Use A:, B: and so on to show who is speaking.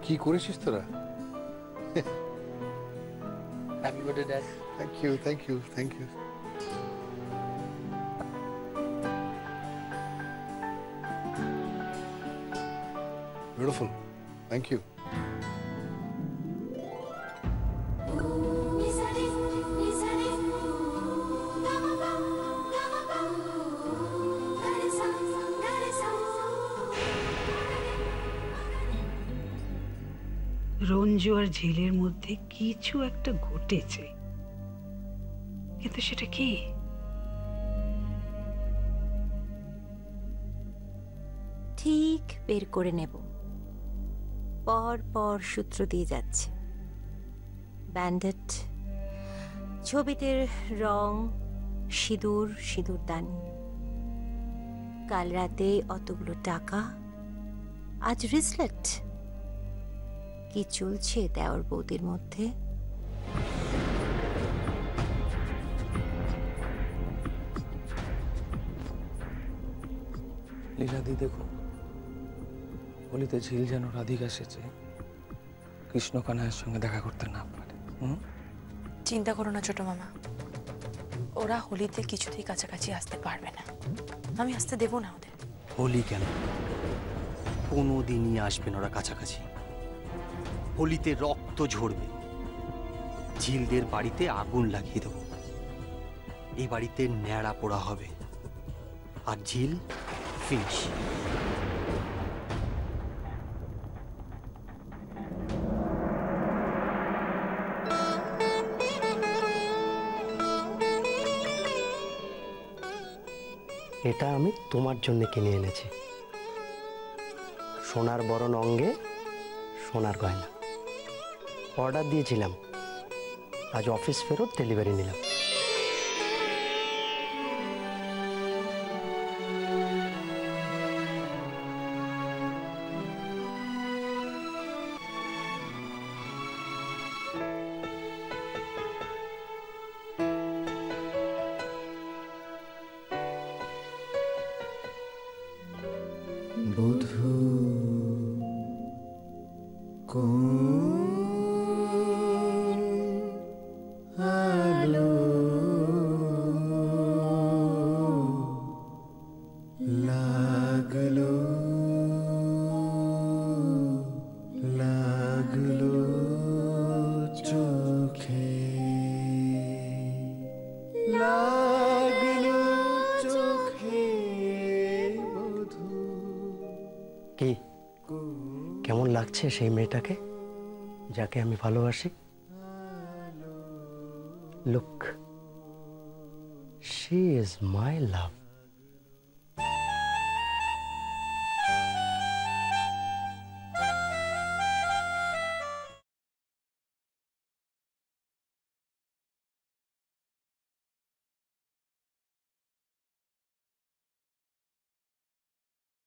A: কি করেছিস তোরা?
B: Happy birthday dad.
A: Thank you, thank you, thank you. Beautiful, thank you.
C: Ranju আর ঝিলের মধ্যে কিছু একটা ঘটেছে, কিন্তু সেটা কি?
D: ঠিক বের করে নেব। পর পর সূত্র দিয়ে যাচ্ছে। ব্যান্ডেট, ছবিতে রং, সিঁদুর, সিঁদুরদানি। কাল রাতে অতগুলো টাকা, আজ রিসলেট। কি চলছে দেওর বৌদির মধ্যে?
B: লীলাদি দেখো, বলিতে ঝিল যেন রাধিকা সেচে কৃষ্ণ কানাইয়ের সঙ্গে দেখা করতে না পারে।
E: চিন্তা করো না ছোট মামা, ওরা হোলিতে কিছুতেই কাছাকাছি আসতে পারবে না। আমি আসতে দেবো না ওদের।
F: হোলি কেন, কোনোদিনই আসবেন ওরা কাছাকাছি। হোলিতে রক্ত ঝরবে, ঝিলদের বাড়িতে আগুন লাগিয়ে দেবো, এই বাড়িতে ন্যাড়া পোড়া হবে, আর ঝিল ফিনিশ।
G: এটা আমি তোমার জন্য কিনে এনেছি, সোনার বরণ অঙ্গে সোনার গয়না। অর্ডার দিয়েছিলাম, আজ অফিস ফেরত ডেলিভারি নিলাম।
H: বধূ কোন আলো লাগলো লাগলো চোখে, লাগলো চোখে বধূ।
G: কি কেমন লাগছে সেই মেয়েটাকে যাকে আমি ভালোবাসি? Look, she is my love.